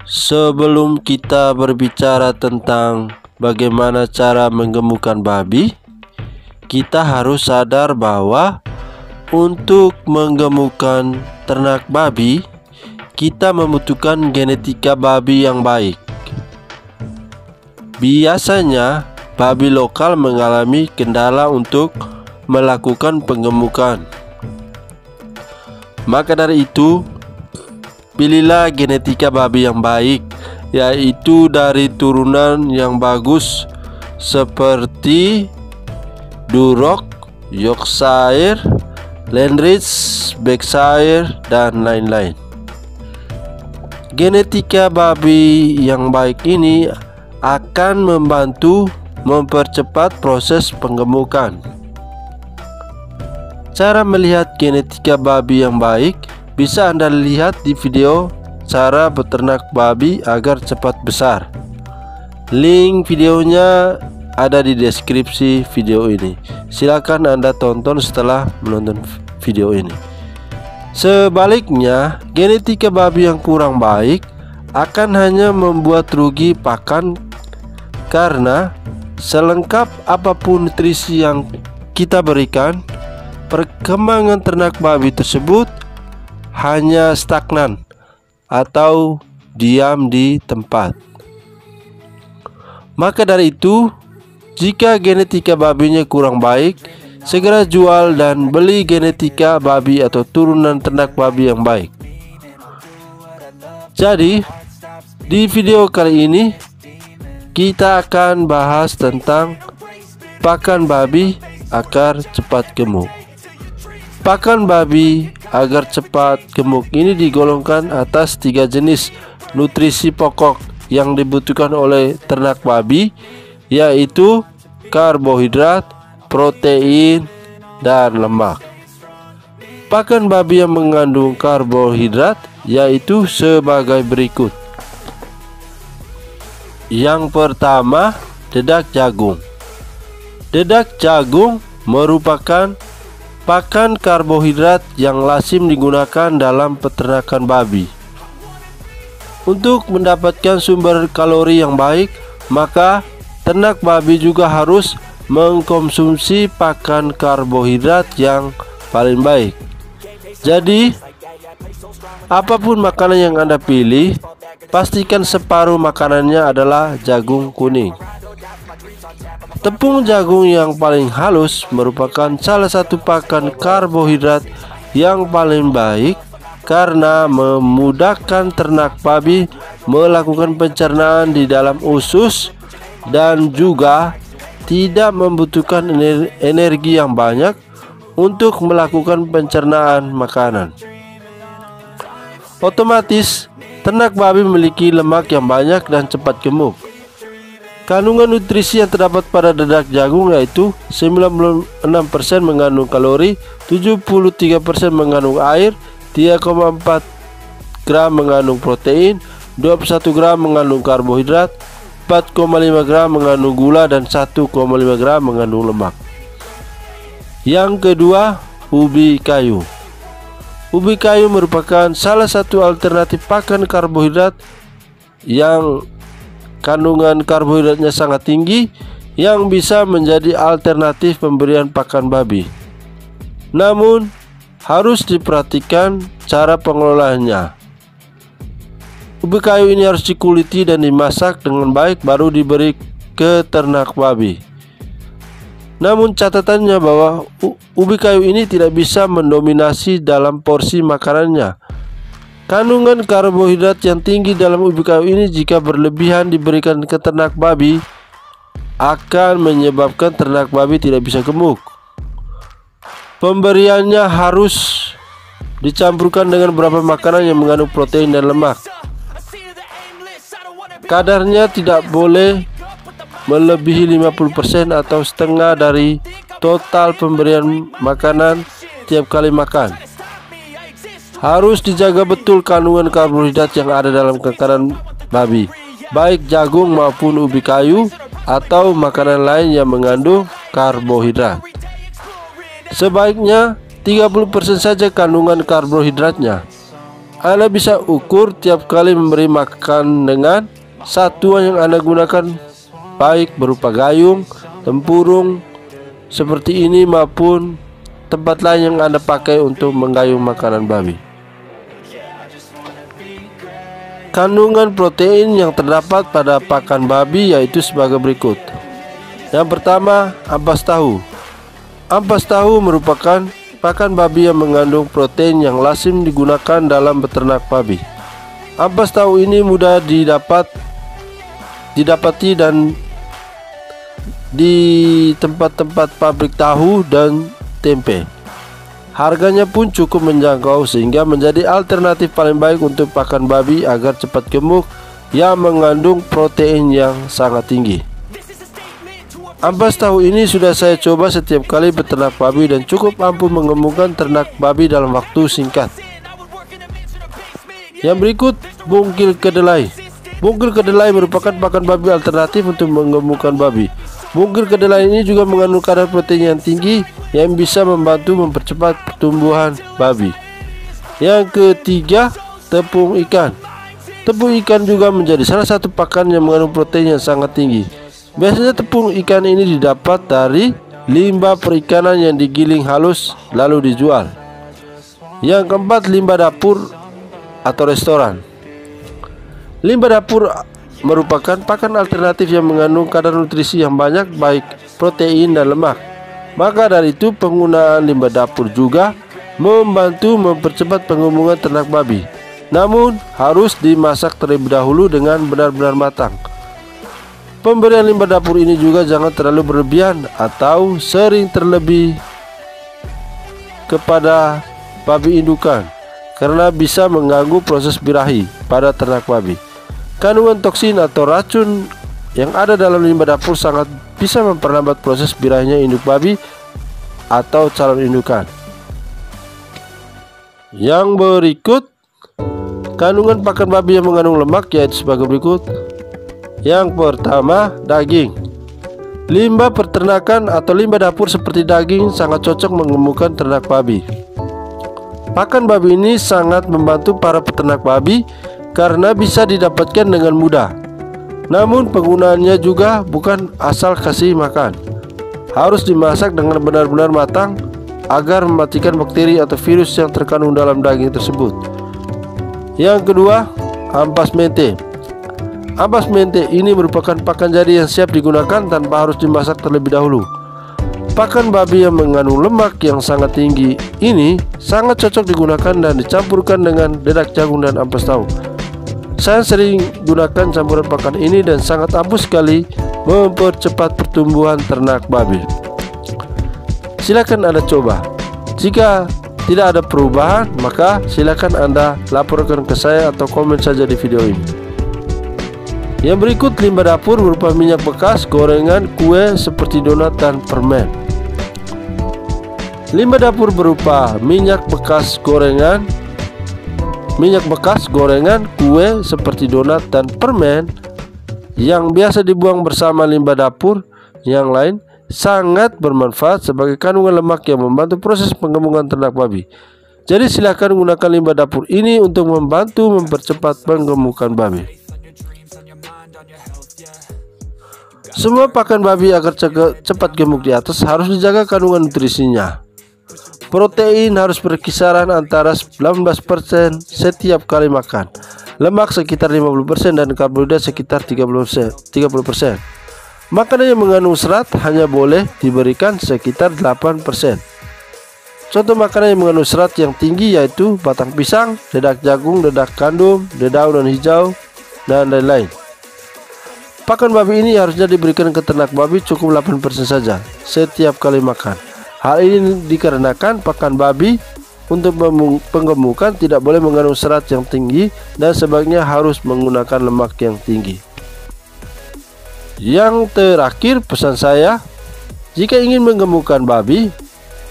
Sebelum kita berbicara tentang bagaimana cara menggemukkan babi, kita harus sadar bahwa untuk menggemukkan ternak babi, kita membutuhkan genetika babi yang baik. Biasanya, babi lokal mengalami kendala untuk melakukan penggemukan. Maka dari itu, pilihlah genetika babi yang baik, yaitu dari turunan yang bagus seperti Duroc, Yorkshire, Landrace, Berkshire, dan lain-lain. Genetika babi yang baik ini akan membantu mempercepat proses penggemukan. Cara melihat genetika babi yang baik bisa Anda lihat di video cara beternak babi agar cepat besar. Link videonya ada di deskripsi video ini. Silakan Anda tonton setelah menonton video ini. Sebaliknya, genetika babi yang kurang baik akan hanya membuat rugi pakan, karena selengkap apapun nutrisi yang kita berikan, perkembangan ternak babi tersebut hanya stagnan atau diam di tempat. Maka dari itu, jika genetika babinya kurang baik, segera jual dan beli genetika babi atau turunan ternak babi yang baik. Jadi, di video kali ini kita akan bahas tentang pakan babi agar cepat gemuk. Pakan babi agar cepat gemuk ini digolongkan atas 3 jenis nutrisi pokok yang dibutuhkan oleh ternak babi, yaitu karbohidrat, protein, dan lemak. Pakan babi yang mengandung karbohidrat yaitu sebagai berikut. Yang pertama, dedak jagung. Dedak jagung merupakan pakan karbohidrat yang lazim digunakan dalam peternakan babi. Untuk mendapatkan sumber kalori yang baik, maka ternak babi juga harus mengkonsumsi pakan karbohidrat yang paling baik. Jadi, apapun makanan yang Anda pilih, pastikan separuh makanannya adalah jagung kuning. Tepung jagung yang paling halus merupakan salah satu pakan karbohidrat yang paling baik karena memudahkan ternak babi melakukan pencernaan di dalam usus dan juga tidak membutuhkan energi yang banyak untuk melakukan pencernaan makanan. Otomatis, ternak babi memiliki lemak yang banyak dan cepat gemuk. Kandungan nutrisi yang terdapat pada dedak jagung yaitu 96% mengandung kalori, 73% mengandung air, 3,4 gram mengandung protein, 21 gram mengandung karbohidrat, 4,5 gram mengandung gula, dan 1,5 gram mengandung lemak. Yang kedua, ubi kayu. Ubi kayu merupakan salah satu alternatif pakan karbohidrat yang kandungan karbohidratnya sangat tinggi, yang bisa menjadi alternatif pemberian pakan babi. Namun, harus diperhatikan cara pengelolaannya. Ubi kayu ini harus dikuliti dan dimasak dengan baik baru diberi ke ternak babi. Namun catatannya bahwa ubi kayu ini tidak bisa mendominasi dalam porsi makanannya. Kandungan karbohidrat yang tinggi dalam ubi kayu ini jika berlebihan diberikan ke ternak babi akan menyebabkan ternak babi tidak bisa gemuk. Pemberiannya harus dicampurkan dengan beberapa makanan yang mengandung protein dan lemak. Kadarnya tidak boleh melebihi 50% atau setengah dari total pemberian makanan tiap kali makan. Harus dijaga betul kandungan karbohidrat yang ada dalam makanan babi, baik jagung maupun ubi kayu atau makanan lain yang mengandung karbohidrat. Sebaiknya 30% saja kandungan karbohidratnya. Anda bisa ukur tiap kali memberi makan dengan satuan yang Anda gunakan, baik berupa gayung, tempurung seperti ini maupun tempat lain yang Anda pakai untuk menggayung makanan babi. Kandungan protein yang terdapat pada pakan babi yaitu sebagai berikut. Yang pertama, ampas tahu. Ampas tahu merupakan pakan babi yang mengandung protein yang lazim digunakan dalam beternak babi. Ampas tahu ini mudah didapati dan di tempat-tempat pabrik tahu dan tempe. Harganya pun cukup menjangkau sehingga menjadi alternatif paling baik untuk pakan babi agar cepat gemuk yang mengandung protein yang sangat tinggi. Ampas tahu ini sudah saya coba setiap kali beternak babi dan cukup mampu menggemukkan ternak babi dalam waktu singkat. Yang berikut, bungkil kedelai. Bungkil kedelai merupakan pakan babi alternatif untuk menggemukkan babi. Bungkil kedelai ini juga mengandung kadar protein yang tinggi yang bisa membantu mempercepat pertumbuhan babi. Yang ketiga, tepung ikan. Tepung ikan juga menjadi salah satu pakan yang mengandung protein yang sangat tinggi. Biasanya tepung ikan ini didapat dari limbah perikanan yang digiling halus lalu dijual. Yang keempat, limbah dapur atau restoran. Limbah dapur merupakan pakan alternatif yang mengandung kadar nutrisi yang banyak, baik protein dan lemak. Maka dari itu penggunaan limbah dapur juga membantu mempercepat pengembangan ternak babi. Namun harus dimasak terlebih dahulu dengan benar-benar matang. Pemberian limbah dapur ini juga jangan terlalu berlebihan atau sering terlebih kepada babi indukan karena bisa mengganggu proses birahi pada ternak babi. Kandungan toksin atau racun yang ada dalam limbah dapur sangat bisa memperlambat proses birahinya induk babi atau calon indukan. Yang berikut, kandungan pakan babi yang mengandung lemak yaitu sebagai berikut. Yang pertama, daging. Limbah peternakan atau limbah dapur seperti daging sangat cocok menggemukkan ternak babi. Pakan babi ini sangat membantu para peternak babi karena bisa didapatkan dengan mudah. Namun penggunaannya juga bukan asal kasih makan. Harus dimasak dengan benar-benar matang agar mematikan bakteri atau virus yang terkandung dalam daging tersebut. Yang kedua, ampas mente. Ampas mente ini merupakan pakan jadi yang siap digunakan tanpa harus dimasak terlebih dahulu. Pakan babi yang mengandung lemak yang sangat tinggi ini sangat cocok digunakan dan dicampurkan dengan dedak jagung dan ampas tahu. Saya sering gunakan campuran pakan ini dan sangat ampuh sekali mempercepat pertumbuhan ternak babi. Silakan Anda coba. Jika tidak ada perubahan, maka silakan Anda laporkan ke saya atau komen saja di video ini. Yang berikut, limbah dapur berupa minyak bekas, gorengan, kue seperti donat dan permen. Limbah dapur berupa minyak bekas, gorengan, kue seperti donat dan permen yang biasa dibuang bersama limbah dapur yang lain sangat bermanfaat sebagai kandungan lemak yang membantu proses penggemukkan ternak babi. Jadi silakan gunakan limbah dapur ini untuk membantu mempercepat penggemukan babi. Semua pakan babi agar cepat gemuk di atas harus dijaga kandungan nutrisinya. Protein harus berkisaran antara 19% setiap kali makan, lemak sekitar 50% dan karbohidrat sekitar 30%. Makanan yang mengandung serat hanya boleh diberikan sekitar 8%. Contoh makanan yang mengandung serat yang tinggi yaitu batang pisang, dedak jagung, dedak gandum, dedaunan hijau, dan lain-lain. Pakan babi ini harusnya diberikan ke ternak babi cukup 8% saja setiap kali makan. Hal ini dikarenakan pakan babi untuk penggemukan tidak boleh mengandung serat yang tinggi dan sebaiknya harus menggunakan lemak yang tinggi. Yang terakhir, pesan saya, jika ingin menggemukkan babi,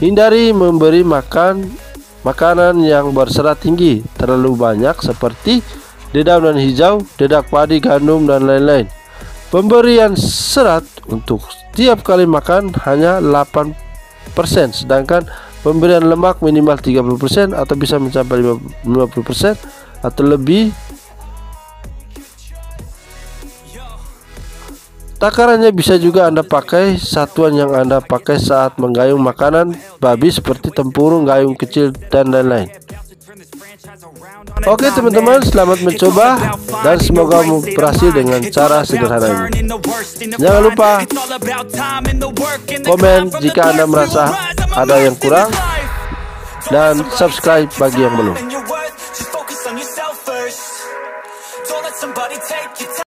hindari memberi makanan yang berserat tinggi terlalu banyak seperti dedaunan hijau, dedak padi, gandum, dan lain-lain. Pemberian serat untuk setiap kali makan hanya 8%, sedangkan pemberian lemak minimal 30% atau bisa mencapai 50%. atau lebih. Takarannya bisa juga Anda pakai satuan yang Anda pakai saat menggayung makanan babi seperti tempurung, gayung kecil, dan lain-lain. Oke teman-teman, selamat mencoba dan semoga berhasil dengan cara sederhana ini. Jangan lupa komen jika Anda merasa ada yang kurang dan subscribe bagi yang belum.